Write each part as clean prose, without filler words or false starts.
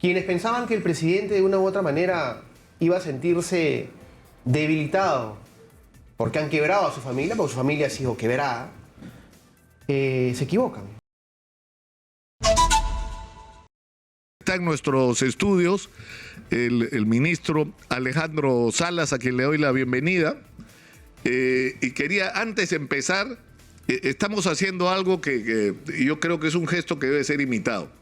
Quienes pensaban que el presidente de una u otra manera iba a sentirse debilitado porque han quebrado a su familia, porque su familia ha sido quebrada, se equivocan. Está en nuestros estudios el ministro Alejandro Salas, a quien le doy la bienvenida. Y quería, antes de empezar, estamos haciendo algo que yo creo que es un gesto que debe ser imitado.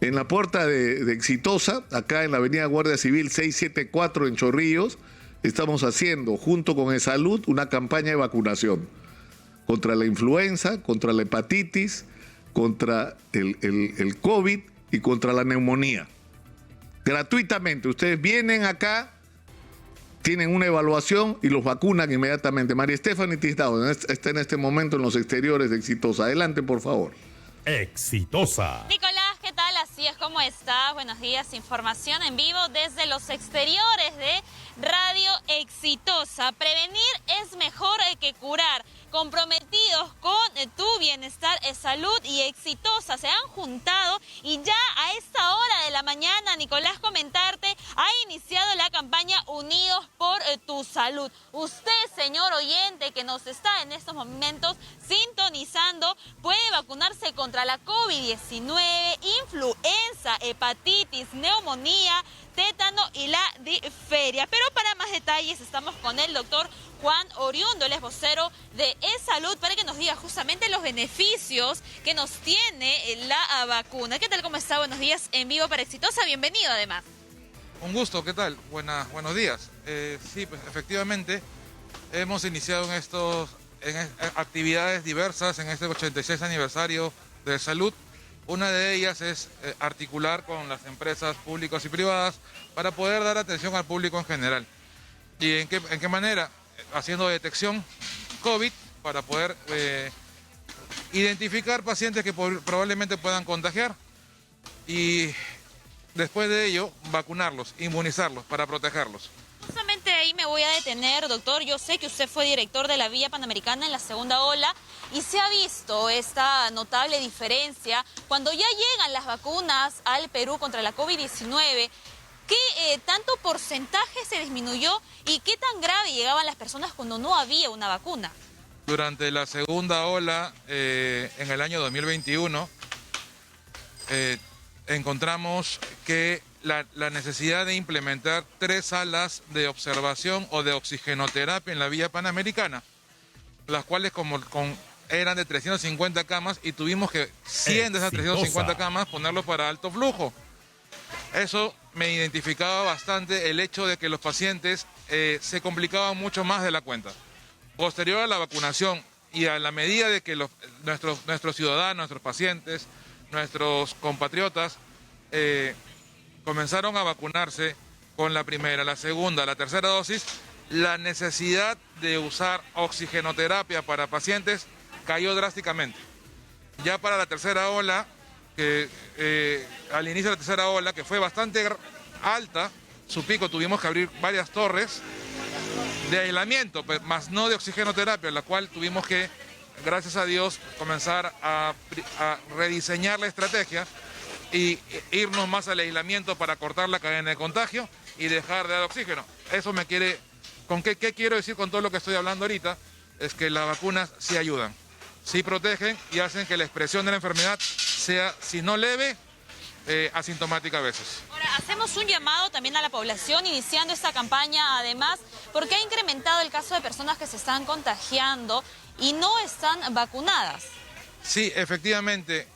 En la puerta de Exitosa, acá en la avenida Guardia Civil 674 en Chorrillos, estamos haciendo, junto con Salud, una campaña de vacunación contra la influenza, contra la hepatitis, contra el COVID y contra la neumonía. Gratuitamente, ustedes vienen acá, tienen una evaluación y los vacunan inmediatamente. María Stephanie Tisdado está en este momento en los exteriores de Exitosa. Adelante, por favor. Exitosa. Nicolás, ¿qué tal? Así es, ¿cómo estás? Buenos días, información en vivo desde los exteriores de Radio Exitosa. Prevenir es mejor que curar. Comprometidos con tu bienestar, salud y Exitosa se han juntado y ya a esta hora de la mañana, Nicolás, comentarte, ha iniciado la campaña Unidos por tu Salud. Usted, señor oyente, que nos está en estos momentos sintonizando, puede vacunarse contra la COVID-19, influenza, hepatitis, neumonía, tétano y la difteria. Pero para más detalles estamos con el doctor Juan Oriundo, él es vocero de E-Salud, para que nos diga justamente los beneficios que nos tiene la vacuna. ¿Qué tal? ¿Cómo está? Buenos días en vivo para Exitosa. Bienvenido además. Un gusto, ¿qué tal? Buenos días. Sí, pues efectivamente hemos iniciado en actividades diversas en este 86 aniversario de salud. Una de ellas es articular con las empresas públicas y privadas para poder dar atención al público en general. ¿Y en qué manera? Haciendo detección COVID para poder identificar pacientes que probablemente puedan contagiar y después de ello vacunarlos, inmunizarlos para protegerlos. Justamente ahí me voy a detener, doctor. Yo sé que usted fue director de la Vía Panamericana en la segunda ola y se ha visto esta notable diferencia cuando ya llegan las vacunas al Perú contra la COVID-19. ¿Qué tanto porcentaje se disminuyó y qué tan grave llegaban las personas cuando no había una vacuna? Durante la segunda ola, en el año 2021, encontramos que la necesidad de implementar 3 salas de observación o de oxigenoterapia en la Vía Panamericana, las cuales eran de 350 camas y tuvimos que 100 de esas 350 camas ponerlo para alto flujo. Eso me identificaba bastante el hecho de que los pacientes se complicaban mucho más de la cuenta. Posterior a la vacunación y a la medida de que nuestros ciudadanos, nuestros pacientes, nuestros compatriotas comenzaron a vacunarse con la primera, la segunda, la tercera dosis, la necesidad de usar oxigenoterapia para pacientes cayó drásticamente. Ya para la tercera ola, al inicio de la tercera ola, que fue bastante alta, su pico, tuvimos que abrir varias torres de aislamiento, más no de oxigenoterapia, la cual tuvimos que, gracias a Dios, comenzar a rediseñar la estrategia y irnos más al aislamiento para cortar la cadena de contagio y dejar de dar oxígeno. Eso ¿qué quiero decir con todo lo que estoy hablando ahorita? Es que las vacunas sí ayudan, sí protegen y hacen que la expresión de la enfermedad sea, si no leve, asintomática a veces. Ahora, hacemos un llamado también a la población iniciando esta campaña, además, porque ha incrementado el caso de personas que se están contagiando y no están vacunadas. Sí, efectivamente,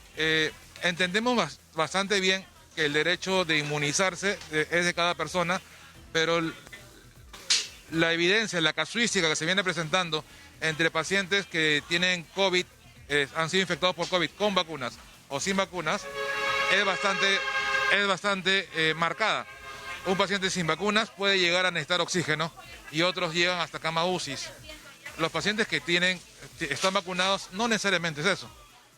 entendemos bastante bien que el derecho de inmunizarse es de cada persona, pero la evidencia, la casuística que se viene presentando entre pacientes que tienen COVID, han sido infectados por COVID con vacunas o sin vacunas, es bastante marcada. Un paciente sin vacunas puede llegar a necesitar oxígeno y otros llegan hasta cama UCI. Los pacientes que están vacunados no necesariamente es eso.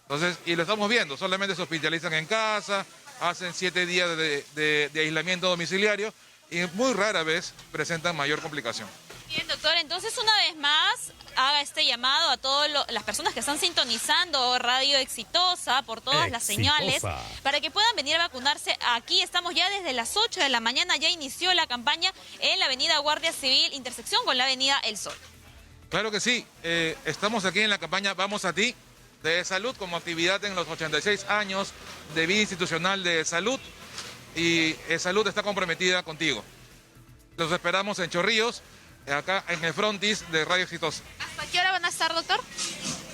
Entonces, y lo estamos viendo, solamente se hospitalizan en casa, hacen 7 días de aislamiento domiciliario y muy rara vez presentan mayor complicación. Bien, doctor, entonces una vez más haga este llamado a todas las personas que están sintonizando Radio Exitosa por todas las señales para que puedan venir a vacunarse. Aquí estamos ya desde las 8 de la mañana, ya inició la campaña en la avenida Guardia Civil, intersección con la avenida El Sol. Claro que sí, estamos aquí en la campaña Vamos a Ti de salud como actividad en los 86 años de vida institucional de salud, y salud está comprometida contigo. Los esperamos en Chorrillos, acá en el frontis de Radio Exitosa. ¿Hasta qué hora van a estar, doctor?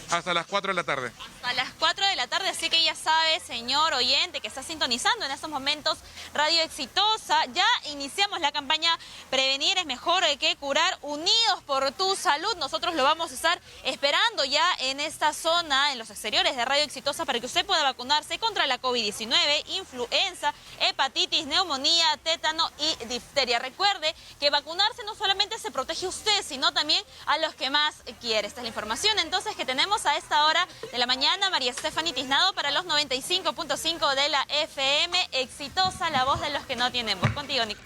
Hasta las 4 de la tarde. A las 4 de la tarde, así que ya sabe, señor oyente, que está sintonizando en estos momentos Radio Exitosa. Ya iniciamos la campaña Prevenir es mejor que curar, unidos por tu salud. Nosotros lo vamos a estar esperando ya en esta zona, en los exteriores de Radio Exitosa, para que usted pueda vacunarse contra la COVID-19, influenza, hepatitis, neumonía, tétano y difteria. Recuerde que vacunarse no solamente se protege a usted, sino también a los que más quiere. Esta es la información entonces que tenemos a esta hora de la mañana. María Stephanie Tiznado para los 95.5 de la FM Exitosa, la voz de los que no tienen voz. Contigo, Nico.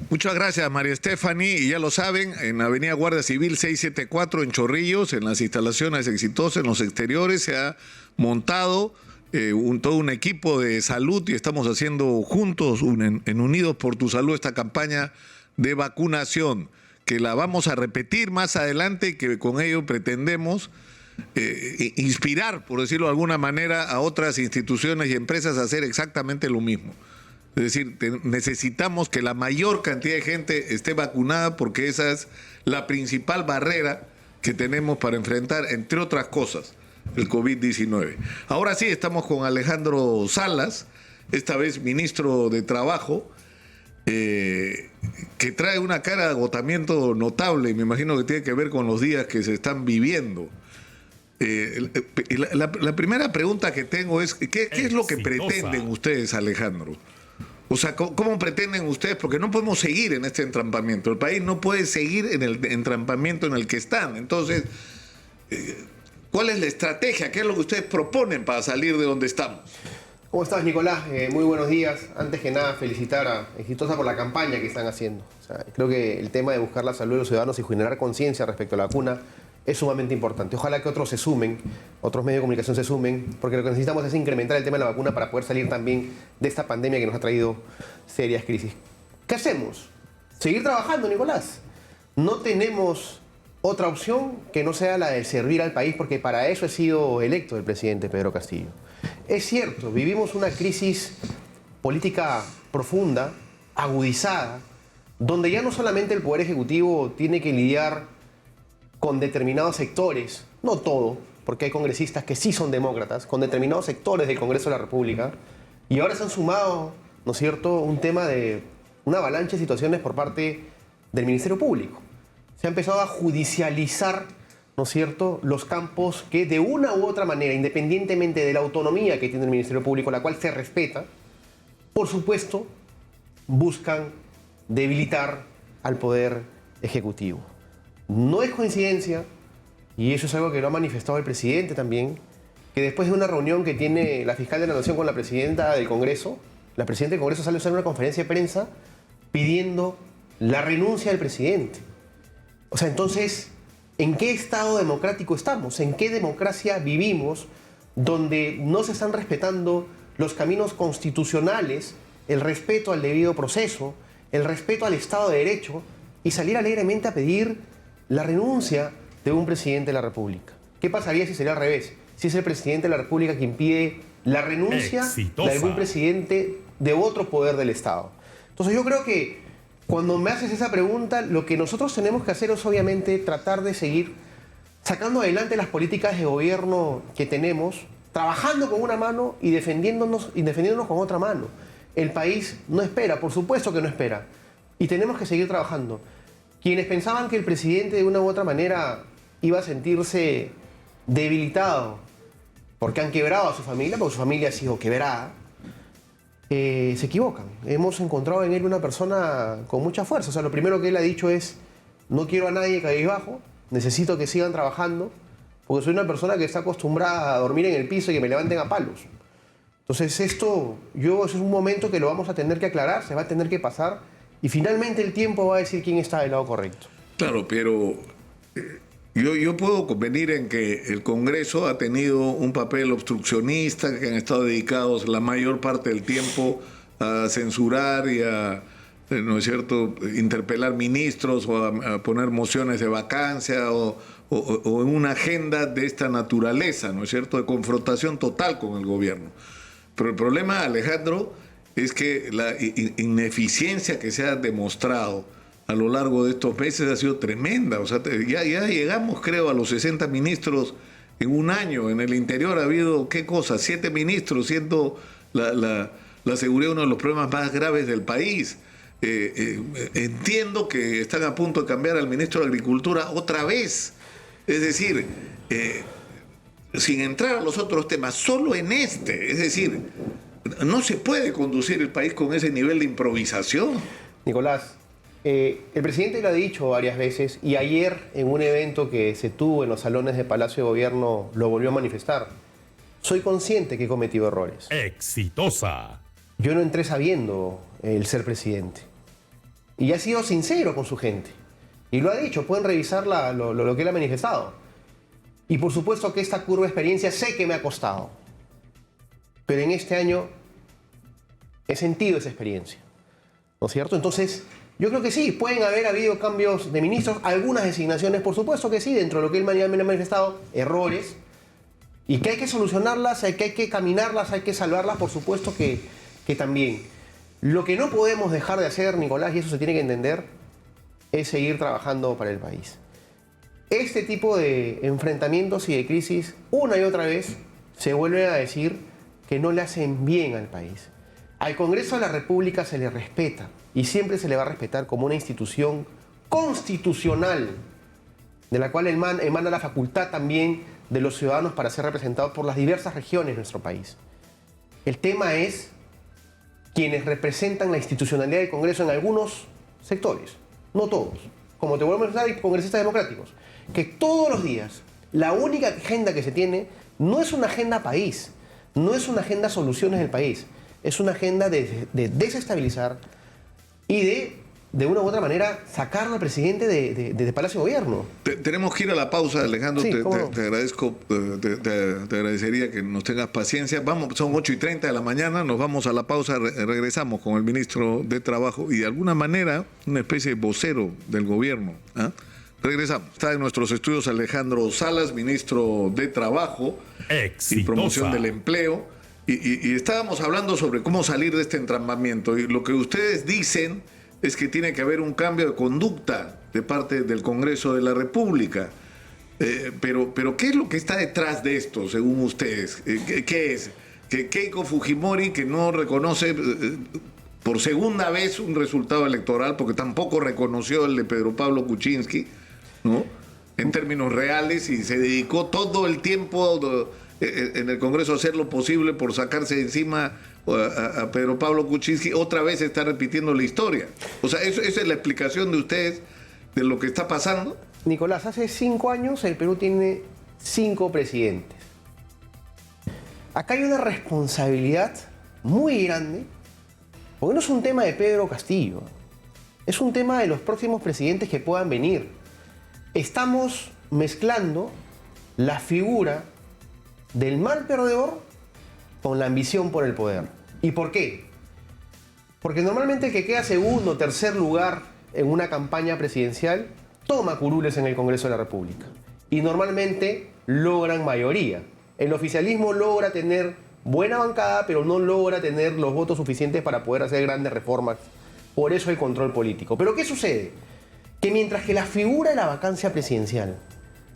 Muchas gracias, María Stephanie. Y ya lo saben, en Avenida Guardia Civil 674 en Chorrillos, en las instalaciones Exitosas, en los exteriores, se ha montado todo un equipo de salud y estamos haciendo juntos, en Unidos por tu Salud, esta campaña de vacunación, que la vamos a repetir más adelante y que con ello pretendemos inspirar, por decirlo de alguna manera, a otras instituciones y empresas a hacer exactamente lo mismo. Es decir, necesitamos que la mayor cantidad de gente esté vacunada, porque esa es la principal barrera que tenemos para enfrentar, entre otras cosas, el COVID-19. Ahora sí, estamos con Alejandro Salas, esta vez ministro de Trabajo, que trae una cara de agotamiento notable, y me imagino que tiene que ver con los días que se están viviendo. La primera pregunta que tengo es, ¿qué es lo que pretenden ustedes, Alejandro? O sea, ¿cómo pretenden ustedes? Porque no podemos seguir en este entrampamiento. El país no puede seguir en el entrampamiento en el que están. Entonces, ¿cuál es la estrategia? ¿Qué es lo que ustedes proponen para salir de donde estamos? ¿Cómo estás, Nicolás? Muy buenos días. Antes que nada, felicitar a Exitosa por la campaña que están haciendo. O sea, creo que el tema de buscar la salud de los ciudadanos y generar conciencia respecto a la vacuna es sumamente importante. Ojalá que otros se sumen, otros medios de comunicación se sumen, porque lo que necesitamos es incrementar el tema de la vacuna para poder salir también de esta pandemia que nos ha traído serias crisis. ¿Qué hacemos? Seguir trabajando, Nicolás. No tenemos otra opción que no sea la de servir al país, porque para eso he sido electo el presidente Pedro Castillo. Es cierto, vivimos una crisis política profunda, agudizada, donde ya no solamente el Poder Ejecutivo tiene que lidiar con determinados sectores, no todo, porque hay congresistas que sí son demócratas, con determinados sectores del Congreso de la República, y ahora se han sumado, ¿no es cierto?, un tema de una avalancha de situaciones por parte del Ministerio Público. Se ha empezado a judicializar, ¿no es cierto?, los campos que de una u otra manera, independientemente de la autonomía que tiene el Ministerio Público, la cual se respeta, por supuesto, buscan debilitar al Poder Ejecutivo. No es coincidencia, y eso es algo que lo ha manifestado el presidente también, que después de una reunión que tiene la fiscal de la Nación con la presidenta del Congreso, la presidenta del Congreso sale a hacer una conferencia de prensa pidiendo la renuncia del presidente. O sea, entonces, ¿en qué estado democrático estamos? ¿En qué democracia vivimos donde no se están respetando los caminos constitucionales, el respeto al debido proceso, el respeto al Estado de Derecho, y salir alegremente a pedir la renuncia de un presidente de la República? ¿Qué pasaría si sería al revés? Si es el presidente de la República quien pide la renuncia de algún presidente de otro poder del Estado. Entonces yo creo que cuando me haces esa pregunta, lo que nosotros tenemos que hacer es obviamente tratar de seguir sacando adelante las políticas de gobierno que tenemos, trabajando con una mano y defendiéndonos con otra mano. El país no espera, por supuesto que no espera, y tenemos que seguir trabajando. Quienes pensaban que el presidente de una u otra manera iba a sentirse debilitado porque han quebrado a su familia, porque su familia ha sido quebrada, se equivocan. Hemos encontrado en él una persona con mucha fuerza. O sea, lo primero que él ha dicho es: no quiero a nadie cabizbajo, necesito que sigan trabajando, porque soy una persona que está acostumbrada a dormir en el piso y que me levanten a palos. Entonces esto es un momento que lo vamos a tener que aclarar, se va a tener que pasar, y finalmente el tiempo va a decir quién está del lado correcto. Claro, pero yo puedo convenir en que el Congreso ha tenido un papel obstruccionista, que han estado dedicados la mayor parte del tiempo a censurar y a, ¿no es cierto?, interpelar ministros o a poner mociones de vacancia o en una agenda de esta naturaleza, ¿no es cierto?, de confrontación total con el gobierno. Pero el problema, Alejandro, es que la ineficiencia que se ha demostrado a lo largo de estos meses ha sido tremenda. O sea, ya llegamos, creo, a los 60 ministros en un año. En el interior ha habido, ¿qué cosa? 7 ministros, siendo la seguridad uno de los problemas más graves del país. Entiendo que están a punto de cambiar al ministro de Agricultura otra vez. Es decir, sin entrar a los otros temas, solo en este. Es decir, no se puede conducir el país con ese nivel de improvisación. Nicolás, el presidente lo ha dicho varias veces y ayer en un evento que se tuvo en los salones de Palacio de Gobierno lo volvió a manifestar. Soy consciente que he cometido errores. Exitosa. Yo no entré sabiendo el ser presidente. Y ha sido sincero con su gente. Y lo ha dicho, pueden revisar lo que él ha manifestado. Y por supuesto que esta curva de experiencia sé que me ha costado. Pero en este año he sentido esa experiencia. ¿No es cierto? Entonces, yo creo que sí, pueden haber habido cambios de ministros, algunas designaciones, por supuesto que sí, dentro de lo que él me ha manifestado, errores, y que hay que solucionarlas, que hay que caminarlas, hay que salvarlas, por supuesto que también. Lo que no podemos dejar de hacer, Nicolás, y eso se tiene que entender, es seguir trabajando para el país. Este tipo de enfrentamientos y de crisis, una y otra vez, se vuelve a decir que no le hacen bien al país. Al Congreso de la República se le respeta y siempre se le va a respetar como una institución constitucional de la cual emana la facultad también de los ciudadanos para ser representados por las diversas regiones de nuestro país. El tema es quienes representan la institucionalidad del Congreso en algunos sectores, no todos. Como te vuelvo a mencionar, hay congresistas democráticos, que todos los días la única agenda que se tiene no es una agenda país, no es una agenda soluciones del país, es una agenda de desestabilizar y de una u otra manera sacarlo al presidente de Palacio de Gobierno. Tenemos que ir a la pausa, Alejandro. Sí, te agradezco, te agradecería que nos tengas paciencia. Vamos, son 8:30 de la mañana, nos vamos a la pausa, regresamos con el ministro de Trabajo y de alguna manera una especie de vocero del gobierno. Regresamos. Está en nuestros estudios Alejandro Salas, ministro de Trabajo y Promoción del Empleo. Y estábamos hablando sobre cómo salir de este entrampamiento. Y lo que ustedes dicen es que tiene que haber un cambio de conducta de parte del Congreso de la República. Pero ¿qué es lo que está detrás de esto, según ustedes? ¿Qué es? Que Keiko Fujimori, que no reconoce por segunda vez un resultado electoral, porque tampoco reconoció el de Pedro Pablo Kuczynski, ¿no?, en términos reales, y se dedicó todo el tiempo en el Congreso a hacer lo posible por sacarse de encima a Pedro Pablo Kuczynski. Otra vez está repitiendo la historia. O sea, esa es la explicación de ustedes de lo que está pasando. Nicolás, hace 5 años el Perú tiene 5 presidentes. Acá hay una responsabilidad muy grande, porque no es un tema de Pedro Castillo, es un tema de los próximos presidentes que puedan venir. Estamos mezclando la figura del mal perdedor con la ambición por el poder. ¿Y por qué? Porque normalmente el que queda segundo o tercer lugar en una campaña presidencial toma curules en el Congreso de la República. Y normalmente logran mayoría. El oficialismo logra tener buena bancada, pero no logra tener los votos suficientes para poder hacer grandes reformas. Por eso el control político. ¿Pero qué sucede? Que mientras que la figura de la vacancia presidencial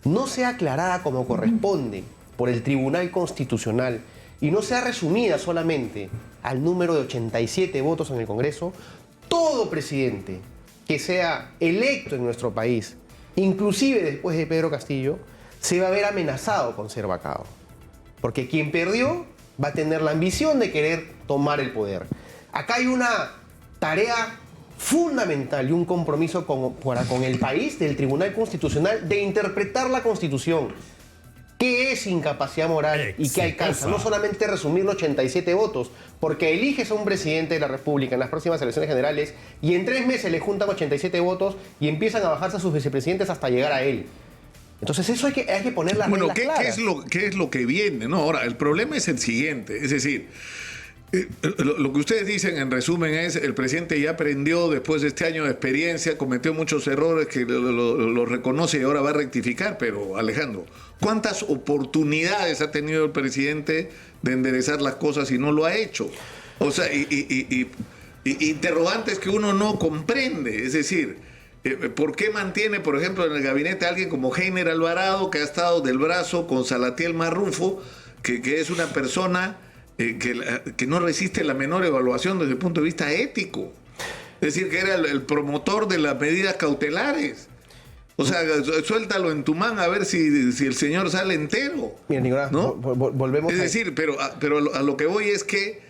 no sea aclarada como corresponde por el Tribunal Constitucional y no sea resumida solamente al número de 87 votos en el Congreso, todo presidente que sea electo en nuestro país, inclusive después de Pedro Castillo, se va a ver amenazado con ser vacado. Porque quien perdió va a tener la ambición de querer tomar el poder. Acá hay una tarea fundamental y un compromiso con el país del Tribunal Constitucional de interpretar la Constitución. qué es incapacidad moral y qué alcanza. No solamente resumir los 87 votos, porque eliges a un presidente de la República en las próximas elecciones generales y en 3 meses le juntan 87 votos y empiezan a bajarse a sus vicepresidentes hasta llegar a él. Entonces eso hay que poner las reglas claras. ¿Qué es lo que viene? No, ahora, el problema es el siguiente, es decir, lo que ustedes dicen en resumen es el presidente ya aprendió después de este año de experiencia, cometió muchos errores que lo reconoce y ahora va a rectificar, pero Alejandro, ¿cuántas oportunidades ha tenido el presidente de enderezar las cosas y no lo ha hecho? O sea, interrogantes que uno no comprende, es decir, ¿por qué mantiene, por ejemplo, en el gabinete a alguien como Heiner Alvarado, que ha estado del brazo con Salatiel Marrufo, que es una persona que no resiste la menor evaluación desde el punto de vista ético? Es decir, que era el promotor de las medidas cautelares. O sea, suéltalo en tu mano a ver si el señor sale entero. Mira, Nicolás, ¿no? Volvemos Es decir, pero a lo que voy es que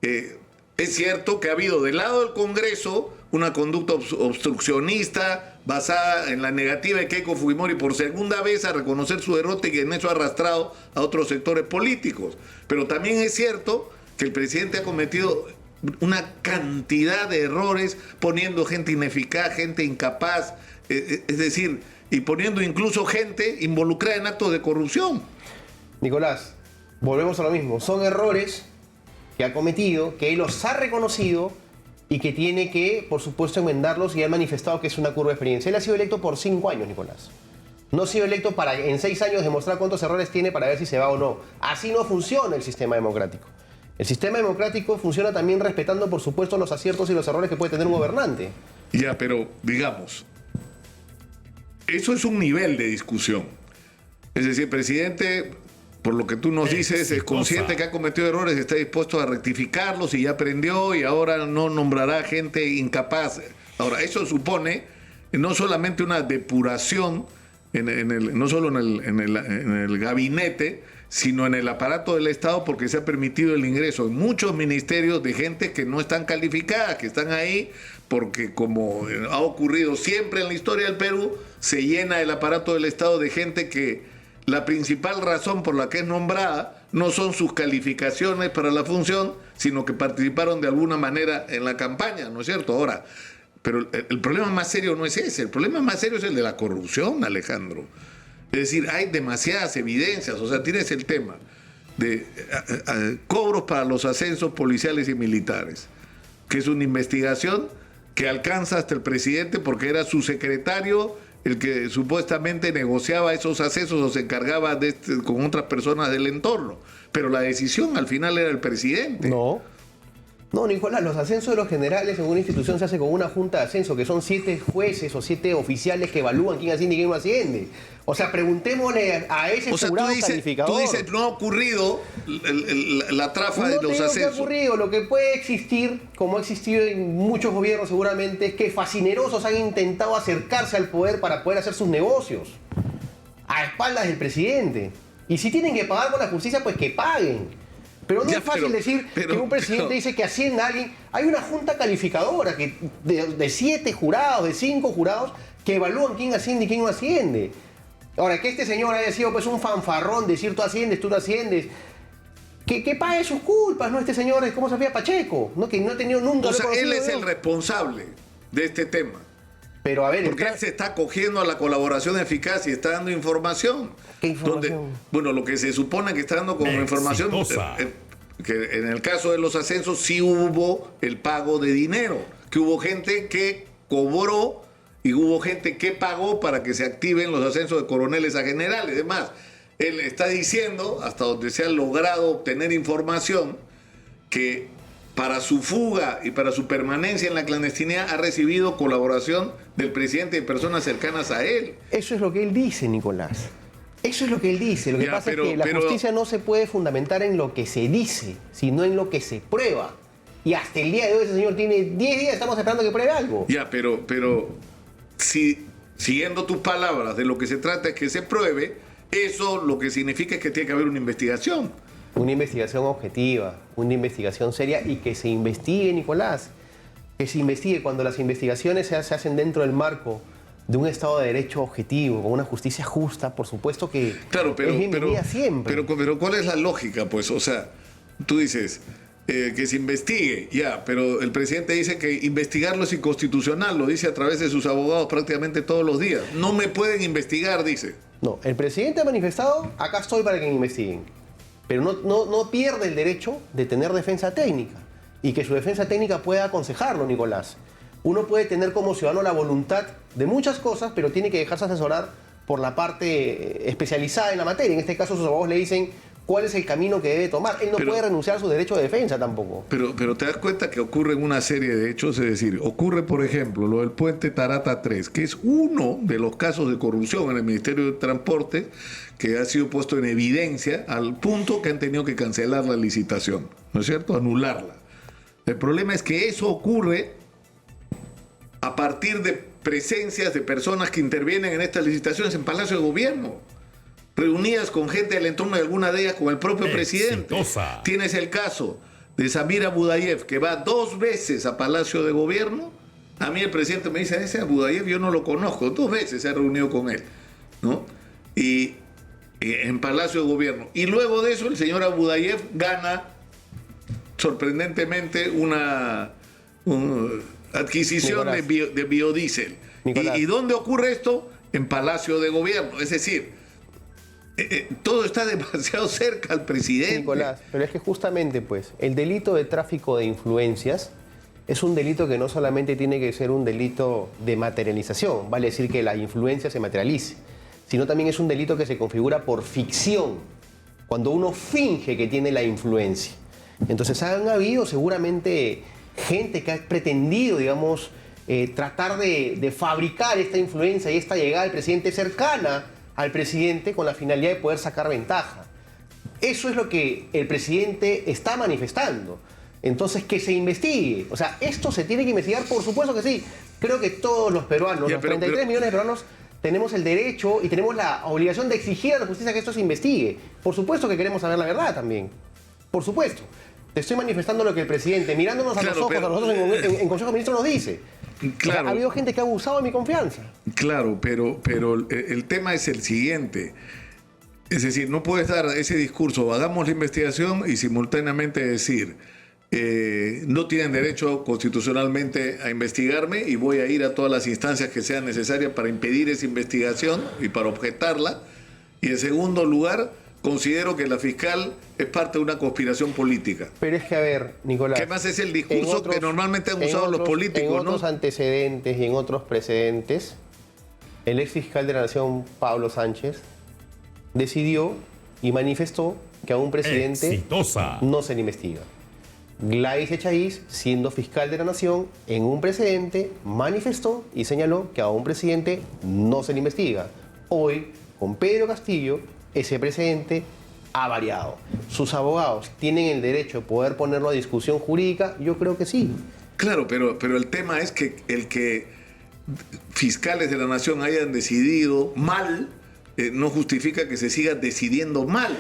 es cierto que ha habido del lado del Congreso una conducta obstruccionista basada en la negativa de Keiko Fujimori por segunda vez a reconocer su derrota y que en eso ha arrastrado a otros sectores políticos. Pero también es cierto que el presidente ha cometido una cantidad de errores poniendo gente ineficaz, gente incapaz, es decir, y poniendo incluso gente involucrada en actos de corrupción. Nicolás, volvemos a lo mismo. Son errores que ha cometido, que él los ha reconocido y que tiene que, por supuesto, enmendarlos y ha manifestado que es una curva de experiencia. Él ha sido electo por 5 años, Nicolás. No ha sido electo para en 6 años demostrar cuántos errores tiene para ver si se va o no. Así no funciona el sistema democrático. El sistema democrático funciona también respetando, por supuesto, los aciertos y los errores que puede tener un gobernante. Ya, pero digamos, eso es un nivel de discusión. Es decir, el presidente, por lo que tú nos dices, es consciente que ha cometido errores, está dispuesto a rectificarlos y ya aprendió y ahora no nombrará gente incapaz. Ahora, eso supone no solamente una depuración, no solo en el gabinete, sino en el aparato del Estado, porque se ha permitido el ingreso en muchos ministerios de gente que no están calificadas, que están ahí porque, como ha ocurrido siempre en la historia del Perú, se llena el aparato del Estado de gente que la principal razón por la que es nombrada no son sus calificaciones para la función, sino que participaron de alguna manera en la campaña, ¿no es cierto? Ahora, pero el problema más serio no es ese, el problema más serio es el de la corrupción, Alejandro. Es decir, hay demasiadas evidencias, o sea, tienes el tema de cobros para los ascensos policiales y militares, que es una investigación que alcanza hasta el presidente porque era su secretario el que supuestamente negociaba esos ascensos o se encargaba con otras personas del entorno. Pero la decisión al final era el presidente. No, Nicolás, los ascensos de los generales en una institución se hace con una junta de ascenso, que son 7 jueces o 7 oficiales que evalúan quién asciende y quién no asciende. O sea, preguntémosle a ese jurado calificador. Tú dices, no ha ocurrido la trafa de los ascensos. No, que ha ocurrido. Lo que puede existir, como ha existido en muchos gobiernos seguramente, es que fascinerosos han intentado acercarse al poder para poder hacer sus negocios a espaldas del presidente. Y si tienen que pagar con la justicia, pues que paguen. Pero no es fácil decir que un presidente dice que ascienda a alguien. Hay una junta calificadora de 7 jurados, de 5 jurados, que evalúan quién asciende y quién no asciende. Ahora, que este señor haya sido pues un fanfarrón, decir tú asciendes, tú no asciendes, que pague sus culpas, ¿no? Este señor es como Sofía Pacheco, ¿no? Que no ha tenido nunca... O sea, él es el responsable de este tema. Pero a ver... Porque él se está acogiendo a la colaboración eficaz y está dando información. ¿Qué información? Bueno, lo que se supone que está dando como información, que en el caso de los ascensos sí hubo el pago de dinero, que hubo gente que cobró y hubo gente que pagó para que se activen los ascensos de coroneles a generales. Además, él está diciendo, hasta donde se ha logrado obtener información, que para su fuga y para su permanencia en la clandestinidad ha recibido colaboración del presidente y de personas cercanas a él. Eso es lo que él dice, Nicolás. Eso es lo que él dice. Lo que pasa es que la justicia no se puede fundamentar en lo que se dice, sino en lo que se prueba. Y hasta el día de hoy ese señor tiene 10 días, estamos esperando que pruebe algo. Ya, pero si siguiendo tus palabras, de lo que se trata es que se pruebe, eso lo que significa es que tiene que haber una investigación. Una investigación objetiva, una investigación seria y que se investigue, Nicolás. Que se investigue. Cuando las investigaciones se hacen dentro del marco de un Estado de Derecho objetivo, con una justicia justa, por supuesto que Claro, pero, es bienvenida siempre. pero ¿cuál es la lógica? Pues, o sea, tú dices que se investigue, ya, pero el presidente dice que investigarlo es inconstitucional, lo dice a través de sus abogados prácticamente todos los días. No me pueden investigar, dice. No, el presidente ha manifestado, acá estoy para que me investiguen. Pero no pierde el derecho de tener defensa técnica y que su defensa técnica pueda aconsejarlo, Nicolás. Uno puede tener como ciudadano la voluntad de muchas cosas, pero tiene que dejarse asesorar por la parte especializada en la materia. En este caso, sus abogados le dicen cuál es el camino que debe tomar. Él no puede renunciar a su derecho de defensa tampoco. Pero te das cuenta que ocurren una serie de hechos, es decir, ocurre, por ejemplo, lo del puente Tarata 3, que es uno de los casos de corrupción en el Ministerio de Transporte que ha sido puesto en evidencia al punto que han tenido que cancelar la licitación, ¿no es cierto? Anularla. El problema es que eso ocurre a partir de presencias de personas que intervienen en estas licitaciones en Palacio de Gobierno, reunidas con gente del entorno de alguna de ellas, con el propio presidente. Tienes el caso de Samir Abudayev, que va 2 veces a Palacio de Gobierno. A mí el presidente me dice, ese Abudayev yo no lo conozco, 2 veces se ha reunido con él, ¿no? Y en Palacio de Gobierno. Y luego de eso el señor Abudayev gana sorprendentemente una adquisición de biodiesel. ¿Y dónde ocurre esto? En Palacio de Gobierno. Es decir, todo está demasiado cerca al presidente. Nicolás, pero es que justamente pues el delito de tráfico de influencias es un delito que no solamente tiene que ser un delito de materialización, vale decir que la influencia se materialice, sino también es un delito que se configura por ficción, cuando uno finge que tiene la influencia. Entonces han habido seguramente gente que ha pretendido, digamos, tratar de fabricar esta influencia y esta llegada del presidente cercana al presidente con la finalidad de poder sacar ventaja. Eso es lo que el presidente está manifestando. Entonces, que se investigue. O sea, esto se tiene que investigar, por supuesto que sí. Creo que todos los peruanos, los 33 millones de peruanos, tenemos el derecho y tenemos la obligación de exigir a la justicia que esto se investigue. Por supuesto que queremos saber la verdad también. Por supuesto. Te estoy manifestando lo que el presidente, mirándonos a los ojos, a nosotros en Consejo de Ministros, nos dice. Claro. O sea, ha habido gente que ha abusado de mi confianza. Claro, pero el tema es el siguiente. Es decir, no puedes dar ese discurso, hagamos la investigación y simultáneamente decir, no tienen derecho constitucionalmente a investigarme y voy a ir a todas las instancias que sean necesarias para impedir esa investigación y para objetarla. Y en segundo lugar, considero que la fiscal es parte de una conspiración política. Pero es que, a ver, Nicolás... ¿Qué más es el discurso que normalmente han usado los políticos? En otros antecedentes y en otros precedentes, el ex fiscal de la Nación, Pablo Sánchez, decidió y manifestó que a un presidente no se le investiga. Gladys Echaíz, siendo fiscal de la Nación, en un precedente manifestó y señaló que a un presidente no se le investiga. Hoy, con Pedro Castillo, ese precedente ha variado. ¿Sus abogados tienen el derecho de poder ponerlo a discusión jurídica? Yo creo que sí. Claro, pero el tema es que el que fiscales de la Nación hayan decidido mal no justifica que se siga decidiendo mal.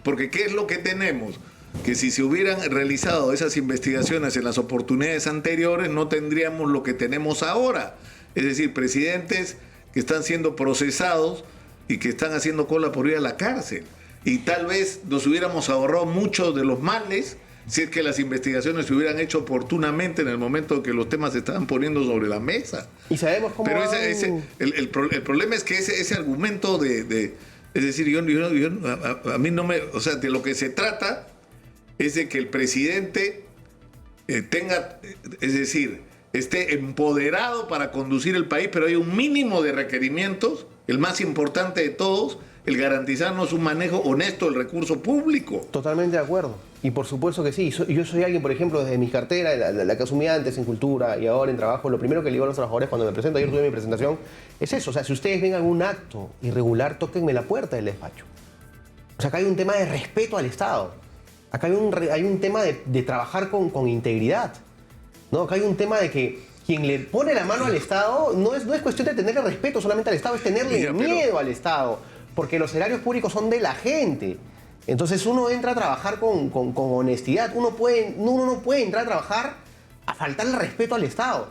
Porque ¿qué es lo que tenemos? Que si se hubieran realizado esas investigaciones en las oportunidades anteriores, no tendríamos lo que tenemos ahora. Es decir, presidentes que están siendo procesados y que están haciendo cola por ir a la cárcel. Y tal vez nos hubiéramos ahorrado muchos de los males si es que las investigaciones se hubieran hecho oportunamente en el momento en que los temas se estaban poniendo sobre la mesa. Y sabemos cómo... Pero el problema es que ese argumento es decir, a mí no me... O sea, de lo que se trata es de que el presidente tenga, es decir, esté empoderado para conducir el país, pero hay un mínimo de requerimientos, el más importante de todos, el garantizarnos un manejo honesto del recurso público. Totalmente de acuerdo. Y por supuesto que sí. Yo soy alguien, por ejemplo, desde mi cartera, la que asumí antes en cultura y ahora en trabajo, lo primero que le digo a los trabajadores cuando me presento, ayer tuve mi presentación, es eso. O sea, si ustedes ven algún acto irregular, tóquenme la puerta del despacho. O sea, acá hay un tema de respeto al Estado. Acá hay un tema de trabajar con integridad. ¿No? Acá hay un tema de que quien le pone la mano al Estado no es cuestión de tenerle respeto solamente al Estado, es tenerle miedo al Estado. Porque los erarios públicos son de la gente. Entonces uno entra a trabajar con honestidad. Uno no puede entrar a trabajar a faltarle respeto al Estado.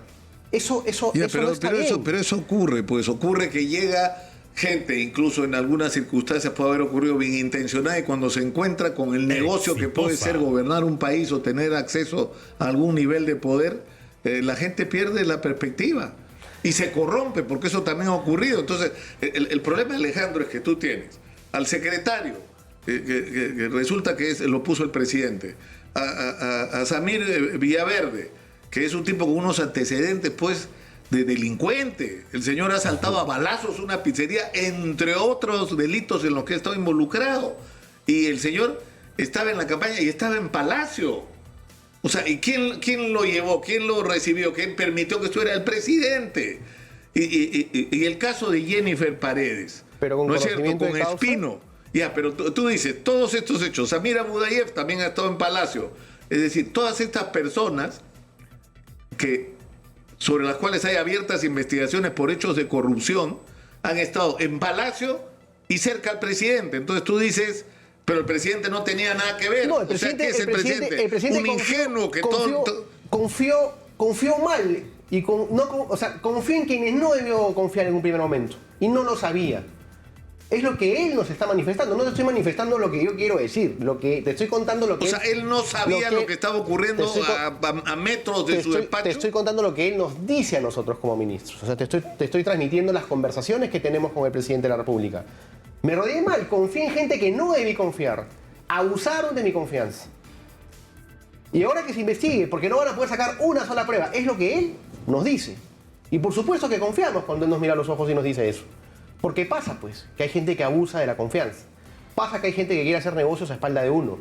Eso Ya, no está bien. pero eso ocurre, pues ocurre que llega gente, incluso en algunas circunstancias puede haber ocurrido bien intencionada, y cuando se encuentra con el negocio que puede ser gobernar un país o tener acceso a algún nivel de poder, la gente pierde la perspectiva y se corrompe, porque eso también ha ocurrido. Entonces, el problema, Alejandro, es que tú tienes al secretario, que resulta que lo puso el presidente, a Samir Villaverde, que es un tipo con unos antecedentes, pues, de delincuente. El señor ha asaltado a balazos una pizzería, entre otros delitos en los que ha estado involucrado. Y el señor estaba en la campaña y estaba en Palacio. O sea, ¿y quién lo llevó? ¿Quién lo recibió? ¿Quién permitió que estuviera el presidente? Y el caso de Jennifer Paredes, Pero con ¿no es cierto? conocimiento Con de causa. Espino. Ya, pero tú dices, todos estos hechos, Samir Abudayev también ha estado en Palacio. Es decir, todas estas personas sobre las cuales hay abiertas investigaciones por hechos de corrupción, han estado en Palacio y cerca al presidente. Entonces tú dices, pero el presidente no tenía nada que ver. No, o sea, ¿qué es el presidente? Un ingenuo que confió mal. Y confió en quienes no debió confiar en un primer momento. Y no lo sabía. Es lo que él nos está manifestando. No te estoy manifestando lo que yo quiero decir. Te estoy contando lo que... O sea, él no sabía lo que estaba ocurriendo a metros de su despacho. Te estoy contando lo que él nos dice a nosotros como ministros. O sea, te estoy transmitiendo las conversaciones que tenemos con el presidente de la República. Me rodeé mal, confié en gente que no debí confiar. Abusaron de mi confianza. Y ahora que se investigue, porque no van a poder sacar una sola prueba. Es lo que él nos dice. Y por supuesto que confiamos cuando él nos mira a los ojos y nos dice eso. Porque pasa, pues, que hay gente que abusa de la confianza. Pasa que hay gente que quiere hacer negocios a espalda de uno.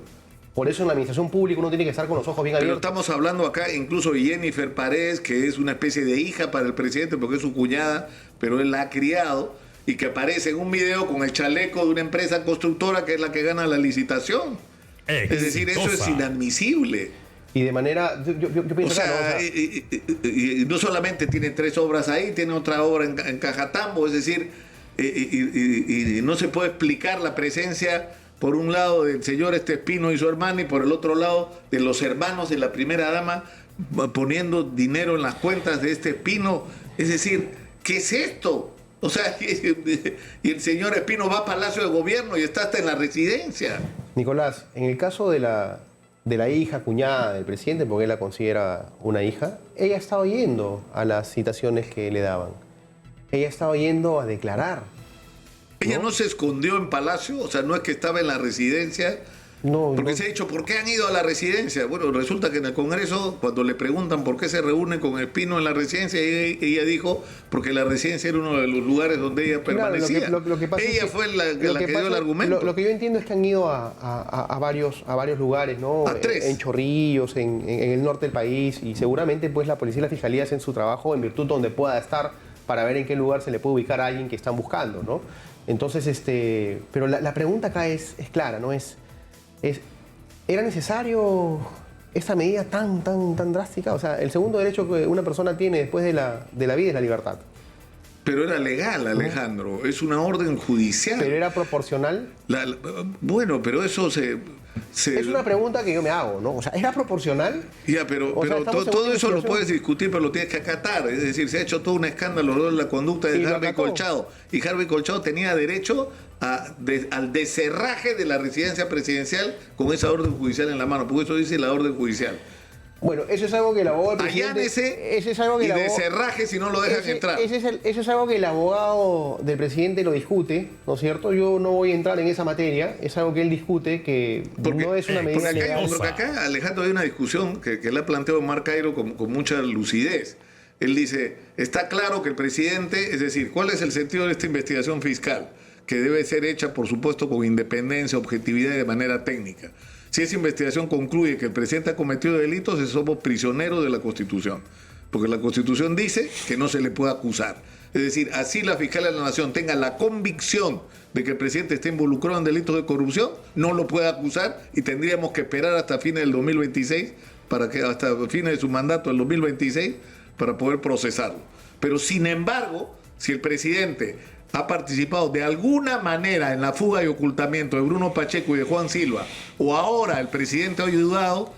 Por eso en la administración pública uno tiene que estar con los ojos bien abiertos. Pero estamos hablando acá incluso de Jennifer Paredes, que es una especie de hija para el presidente porque es su cuñada, pero él la ha criado, y que aparece en un video con el chaleco de una empresa constructora que es la que gana la licitación. Es decir, eso es inadmisible. Y de manera... Yo pienso y no solamente tiene 3 obras ahí, tiene otra obra en Cajatambo, es decir... Y no se puede explicar la presencia, por un lado, del señor Espino y su hermana, y por el otro lado, de los hermanos de la primera dama poniendo dinero en las cuentas de Espino. Es decir, ¿qué es esto? O sea, y el señor Espino va a Palacio de Gobierno y está hasta en la residencia. Nicolás, en el caso de la hija, cuñada del presidente, porque él la considera una hija, ella estaba yendo a las citaciones que le daban. Ella estaba yendo a declarar. ¿Ella no se escondió en Palacio? O sea, no es que estaba en la residencia. No, porque no. se ha dicho, ¿por qué han ido a la residencia? Bueno, resulta que en el Congreso, cuando le preguntan por qué se reúne con Espino en la residencia, ella dijo, porque la residencia era uno de los lugares donde ella permanecía. Claro, lo que pasa ella es fue la que dio el argumento. Lo que yo entiendo es que han ido a varios lugares, ¿no? A 3. En Chorrillos, en el norte del país, y seguramente pues la policía y la fiscalía hacen su trabajo en virtud donde pueda estar, para ver en qué lugar se le puede ubicar a alguien que están buscando, ¿no? Entonces, pero la pregunta acá es clara, ¿no? ¿Era necesario esta medida tan drástica? O sea, el segundo derecho que una persona tiene después de la vida es la libertad. Pero era legal, Alejandro. Es una orden judicial. ¿Pero era proporcional? Bueno, pero eso es una pregunta que yo me hago, ¿no? O sea, ¿era proporcional? Ya, pero todo eso lo puedes discutir, pero lo tienes que acatar. Es decir, se ha hecho todo un escándalo de la conducta de Harvey Colchado. Y Harvey Colchado tenía derecho al descerraje de la residencia presidencial con esa orden judicial en la mano, porque eso dice la orden judicial. Bueno, eso es algo que el abogado del presidente... Allánese es algo que y descerraje si no lo dejan entrar. Eso es algo que el abogado del presidente lo discute, ¿no es cierto? Yo no voy a entrar en esa materia, es algo que él discute, que no es una medida legal. Porque acá, Alejandro, hay una discusión que le ha planteado Marc Cairo con mucha lucidez. Él dice, está claro que el presidente, es decir, ¿cuál es el sentido de esta investigación fiscal? Que debe ser hecha, por supuesto, con independencia, objetividad y de manera técnica. Si esa investigación concluye que el presidente ha cometido delitos, somos prisioneros de la Constitución. Porque la Constitución dice que no se le puede acusar. Es decir, así la fiscal de la Nación tenga la convicción de que el presidente está involucrado en delitos de corrupción, no lo puede acusar y tendríamos que esperar hasta fines del 2026, hasta fines de su mandato del 2026, para poder procesarlo. Pero sin embargo, si el presidente ha participado de alguna manera en la fuga y ocultamiento de Bruno Pacheco y de Juan Silva, o ahora el presidente ha ayudado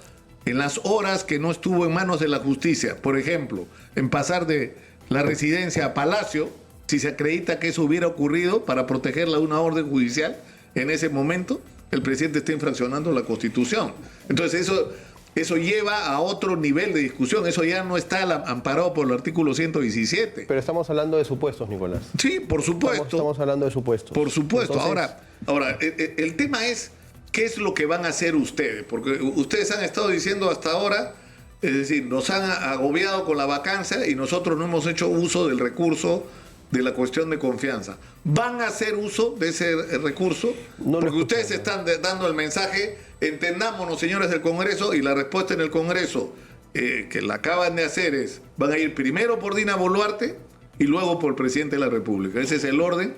en las horas que no estuvo en manos de la justicia, por ejemplo, en pasar de la residencia a Palacio, si se acredita que eso hubiera ocurrido para protegerla de una orden judicial, en ese momento el presidente está infraccionando la Constitución. Entonces eso lleva a otro nivel de discusión, eso ya no está amparado por el artículo 117. Pero estamos hablando de supuestos, Nicolás. Sí, por supuesto. Estamos hablando de supuestos. Por supuesto. Entonces, Ahora, el tema es, ¿qué es lo que van a hacer ustedes? Porque ustedes han estado diciendo hasta ahora, es decir, nos han agobiado con la vacancia y nosotros no hemos hecho uso del recurso de la cuestión de confianza. ¿Van a hacer uso de ese recurso? No, porque ustedes están dando el mensaje, entendámonos, señores del Congreso, y la respuesta en el Congreso que la acaban de hacer es, van a ir primero por Dina Boluarte y luego por el presidente de la República. Ese es el orden,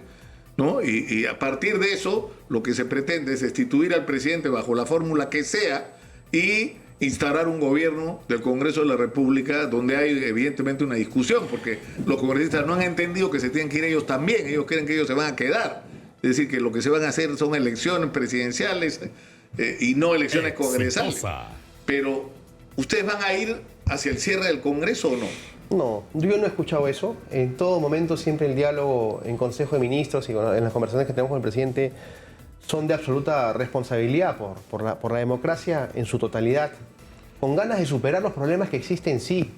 ¿no? Y a partir de eso, lo que se pretende es destituir al presidente bajo la fórmula que sea y instaurar un gobierno del Congreso de la República donde hay evidentemente una discusión, porque los congresistas no han entendido que se tienen que ir ellos también, ellos creen que ellos se van a quedar. Es decir, que lo que se van a hacer son elecciones presidenciales y no elecciones congresales. Pero, ¿ustedes van a ir hacia el cierre del Congreso o no? No, yo no he escuchado eso. En todo momento siempre el diálogo en Consejo de Ministros y en las conversaciones que tenemos con el presidente son de absoluta responsabilidad por la democracia en su totalidad, con ganas de superar los problemas que existen, sí.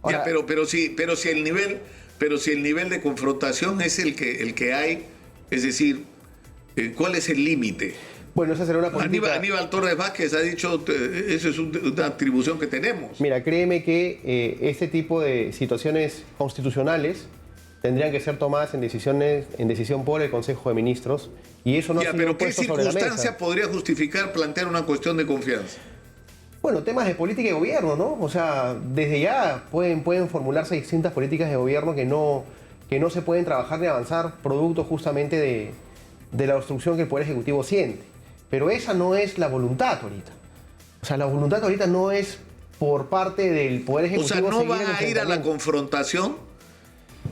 Ahora, ya, pero si el nivel de confrontación es el que hay, es decir, ¿cuál es el límite? Bueno, esa será una política... Aníbal Torres Vázquez ha dicho, eso es una atribución que tenemos. Mira, créeme que este tipo de situaciones constitucionales tendrían que ser tomadas en decisión por el Consejo de Ministros, y eso no ha sido pero ¿qué puesto sobre la mesa. circunstancia podría justificar plantear una cuestión de confianza? Bueno, temas de política y gobierno, ¿no? O sea, desde ya pueden formularse distintas políticas de gobierno que no se pueden trabajar ni avanzar, producto justamente de la obstrucción que el Poder Ejecutivo siente. Pero esa no es la voluntad ahorita. O sea, la voluntad ahorita no es por parte del Poder Ejecutivo. O sea, ¿no van a ir a la confrontación?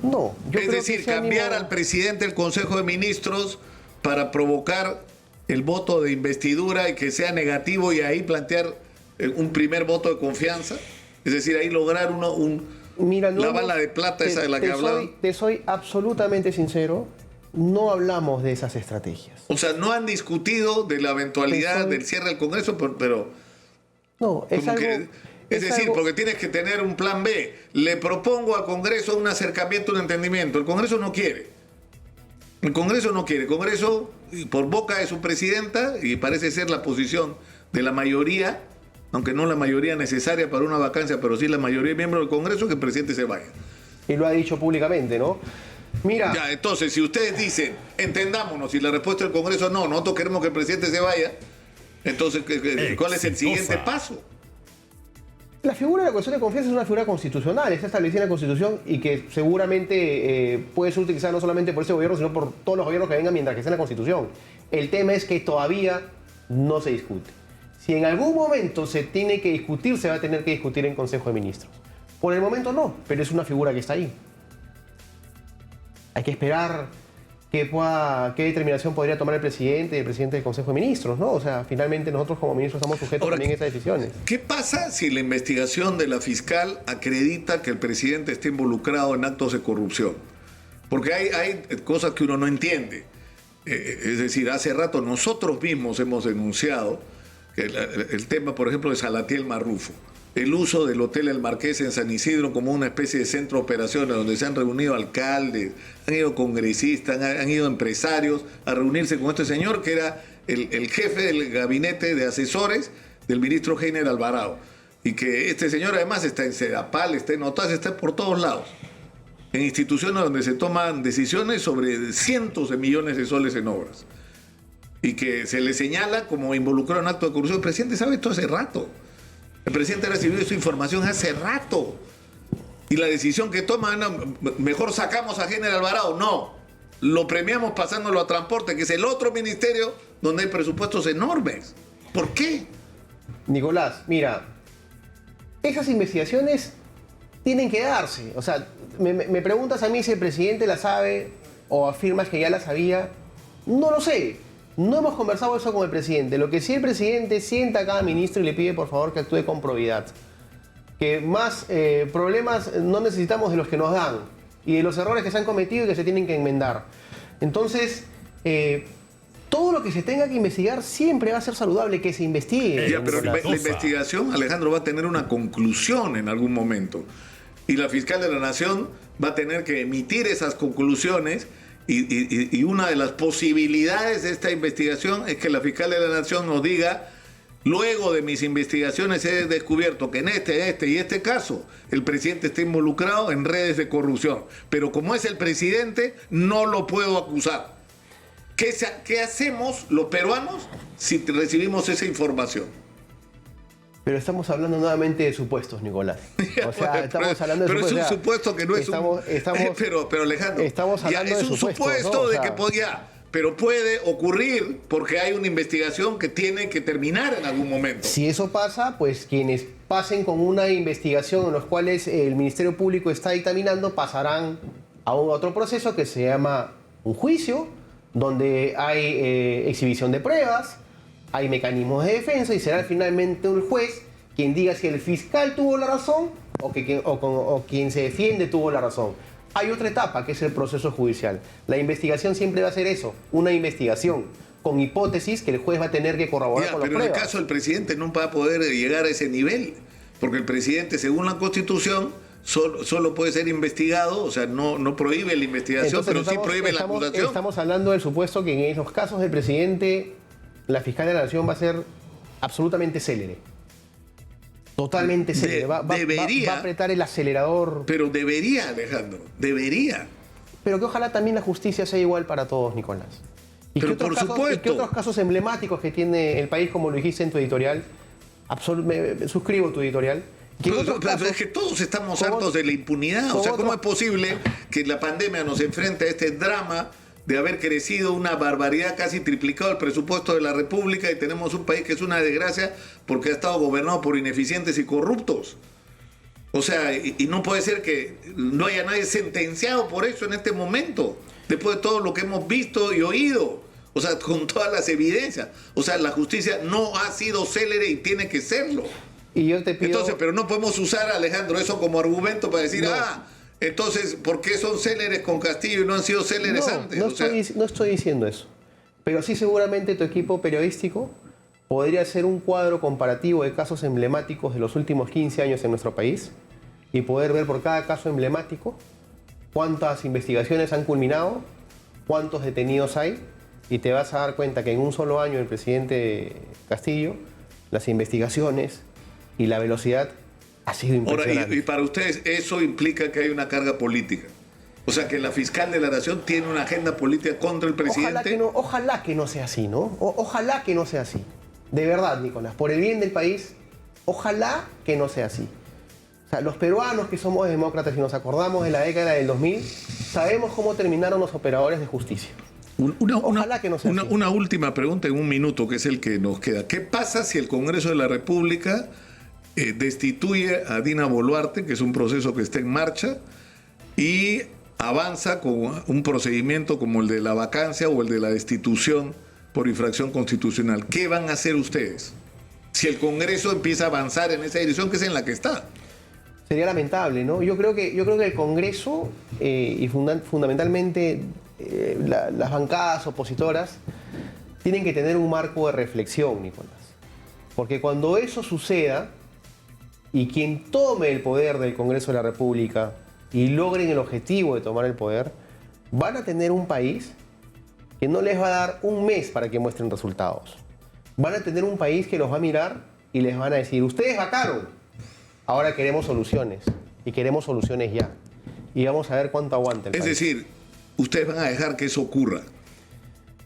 No. Es decir, cambiar al presidente del Consejo de Ministros para provocar el voto de investidura y que sea negativo y ahí plantear un primer voto de confianza. Es decir, ahí lograr la bala de plata esa de la que hablaba. Te soy absolutamente sincero, no hablamos de esas estrategias. O sea, no han discutido de la eventualidad del cierre del Congreso, pero... No, es algo... Es decir, porque tienes que tener un plan B. Le propongo al Congreso un acercamiento, un entendimiento. El Congreso no quiere. El Congreso no quiere. El Congreso, por boca de su presidenta, y parece ser la posición de la mayoría, aunque no la mayoría necesaria para una vacancia, pero sí la mayoría de miembros del Congreso, que el presidente se vaya. Y lo ha dicho públicamente, ¿no? Mira... Ya, entonces, si ustedes dicen, entendámonos, y la respuesta del Congreso no, nosotros queremos que el presidente se vaya, entonces, ¿cuál es el siguiente paso? La figura de la cuestión de confianza es una figura constitucional, está establecida en la Constitución y que seguramente puede ser utilizada no solamente por ese gobierno, sino por todos los gobiernos que vengan mientras que esté en la Constitución. El tema es que todavía no se discute. Si en algún momento se tiene que discutir, se va a tener que discutir en Consejo de Ministros. Por el momento no, pero es una figura que está ahí. Hay que esperar qué determinación podría tomar el presidente y el presidente del Consejo de Ministros, ¿no? O sea, finalmente nosotros como ministros estamos sujetos también a esas decisiones. ¿Qué pasa si la investigación de la fiscal acredita que el presidente está involucrado en actos de corrupción? Porque hay cosas que uno no entiende. Es decir, hace rato nosotros mismos hemos denunciado el tema, por ejemplo, de Salatiel Marrufo. El uso del Hotel El Marqués en San Isidro como una especie de centro de operaciones donde se han reunido alcaldes, han ido congresistas, han ido empresarios a reunirse con este señor que era el jefe del gabinete de asesores del ministro Heiner Alvarado. Y que este señor además está en Sedapal, está en OTAS, está por todos lados. En instituciones donde se toman decisiones sobre cientos de millones de soles en obras. Y que se le señala como involucrado en acto de corrupción. El presidente sabe esto hace rato. El presidente ha recibido esta información hace rato. Y la decisión que toma, mejor sacamos a Heiner Alvarado. No, lo premiamos pasándolo a transporte, que es el otro ministerio donde hay presupuestos enormes. ¿Por qué? Nicolás, mira, esas investigaciones tienen que darse. O sea, me preguntas a mí si el presidente la sabe o afirmas que ya la sabía. No lo sé. No hemos conversado eso con el presidente. Lo que sí el presidente sienta a cada ministro y le pide por favor que actúe con probidad. Que más problemas no necesitamos de los que nos dan y de los errores que se han cometido y que se tienen que enmendar. Entonces, todo lo que se tenga que investigar siempre va a ser saludable que se investigue. Ya, pero la investigación, Alejandro, va a tener una conclusión en algún momento. Y la fiscal de la Nación va a tener que emitir esas conclusiones. Y una de las posibilidades de esta investigación es que la fiscal de la Nación nos diga: luego de mis investigaciones he descubierto que en este caso el presidente está involucrado en redes de corrupción. Pero como es el presidente, no lo puedo acusar. ¿Qué hacemos los peruanos si recibimos esa información? Pero estamos hablando nuevamente de supuestos, Nicolás. O sea, estamos hablando de supuestos. Pero es un supuesto que no es pero Alejandro, estamos hablando es un de supuestos, supuesto, ¿no? de que podía... Pero puede ocurrir porque hay una investigación que tiene que terminar en algún momento. Si eso pasa, pues quienes pasen con una investigación en los cuales el Ministerio Público está dictaminando pasarán a otro proceso que se llama un juicio, donde hay exhibición de pruebas, hay mecanismos de defensa y será finalmente un juez quien diga si el fiscal tuvo la razón o quien se defiende tuvo la razón. Hay otra etapa que es el proceso judicial. La investigación siempre va a ser eso, una investigación con hipótesis que el juez va a tener que corroborar con las pruebas. Pero en el caso del presidente no va a poder llegar a ese nivel, porque el presidente, según la Constitución, solo puede ser investigado, o sea, no prohíbe la investigación. Entonces, pero sí prohíbe la acusación. Estamos hablando del supuesto que en los casos del presidente, la fiscal de la Nación va a ser absolutamente célere. Totalmente célere. Va a apretar el acelerador. Pero debería, Alejandro, debería. Pero que ojalá también la justicia sea igual para todos, Nicolás. Pero por supuesto. ¿Y qué otros casos emblemáticos que tiene el país, como lo dijiste en tu editorial? Me suscribo tu editorial. Pero es que todos estamos hartos de la impunidad. O sea, ¿cómo es posible que la pandemia nos enfrente a este drama de haber crecido una barbaridad, casi triplicado el presupuesto de la República, y tenemos un país que es una desgracia porque ha estado gobernado por ineficientes y corruptos? O sea, y no puede ser que no haya nadie sentenciado por eso en este momento, después de todo lo que hemos visto y oído. O sea, con todas las evidencias. O sea, la justicia no ha sido célere y tiene que serlo. Y yo te pido... Entonces, pero no podemos usar, Alejandro, eso como argumento para decir, entonces, ¿por qué son céleres con Castillo y no han sido céleres antes? No estoy diciendo eso. Pero sí, seguramente tu equipo periodístico podría hacer un cuadro comparativo de casos emblemáticos de los últimos 15 años en nuestro país y poder ver por cada caso emblemático cuántas investigaciones han culminado, cuántos detenidos hay, y te vas a dar cuenta que en un solo año el presidente Castillo, las investigaciones y la velocidad ha sido impresionante. Ahora, y para ustedes eso implica que hay una carga política. O sea, que la fiscal de la Nación tiene una agenda política contra el presidente. Ojalá que no sea así, ¿no? Ojalá que no sea así. De verdad, Nicolás, por el bien del país, ojalá que no sea así. O sea, los peruanos que somos demócratas y nos acordamos de la década del 2000, sabemos cómo terminaron los operadores de justicia. Ojalá que no sea así. Una última pregunta en un minuto, que es el que nos queda. ¿Qué pasa si el Congreso de la República destituye a Dina Boluarte, que es un proceso que está en marcha, y avanza con un procedimiento como el de la vacancia o el de la destitución por infracción constitucional? ¿Qué van a hacer ustedes si el Congreso empieza a avanzar en esa dirección, que es en la que está? Sería lamentable, ¿no? Yo creo que el Congreso y fundamentalmente las bancadas opositoras tienen que tener un marco de reflexión, Nicolás. Porque cuando eso suceda y quien tome el poder del Congreso de la República y logren el objetivo de tomar el poder, van a tener un país que no les va a dar un mes para que muestren resultados. Van a tener un país que los va a mirar y les van a decir: ustedes vacaron, ahora queremos soluciones, y queremos soluciones ya. Y vamos a ver cuánto aguanta el país. Es decir, ustedes van a dejar que eso ocurra.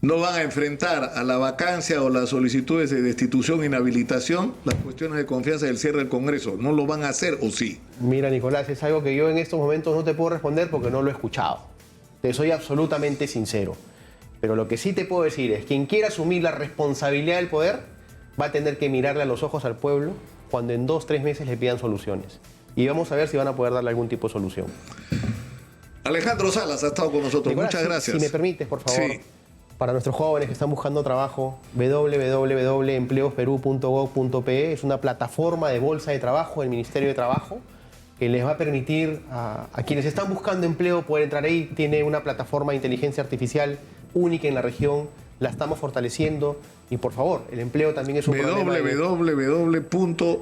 No van a enfrentar a la vacancia o las solicitudes de destitución e inhabilitación las cuestiones de confianza del cierre del Congreso. ¿No lo van a hacer o sí? Mira, Nicolás, es algo que yo en estos momentos no te puedo responder porque no lo he escuchado. Te soy absolutamente sincero. Pero lo que sí te puedo decir es: quien quiera asumir la responsabilidad del poder va a tener que mirarle a los ojos al pueblo cuando en 2 o 3 meses le pidan soluciones. Y vamos a ver si van a poder darle algún tipo de solución. Alejandro Salas ha estado con nosotros. Nicolás, muchas gracias. Si me permites, por favor. Sí. para nuestros jóvenes que están buscando trabajo, www.empleosperú.gov.pe es una plataforma de bolsa de trabajo del Ministerio de Trabajo que les va a permitir a quienes están buscando empleo poder entrar ahí. Tiene una plataforma de inteligencia artificial única en la región, la estamos fortaleciendo y por favor, el empleo también es un problema.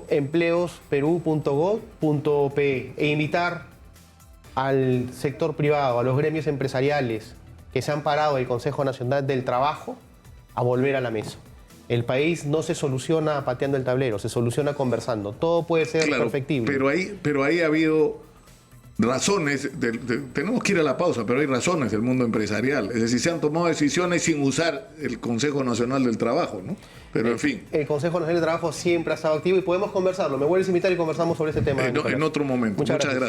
empleosperú.gov.pe e invitar al sector privado, a los gremios empresariales que se han parado del Consejo Nacional del Trabajo a volver a la mesa. El país no se soluciona pateando el tablero, se soluciona conversando. Todo puede ser perfectible. Pero ahí ha habido razones, tenemos que ir a la pausa, pero hay razones del mundo empresarial. Es decir, se han tomado decisiones sin usar el Consejo Nacional del Trabajo, ¿no? Pero en fin. El Consejo Nacional del Trabajo siempre ha estado activo y podemos conversarlo. Me vuelves a invitar y conversamos sobre ese tema. En otro momento. Muchas gracias.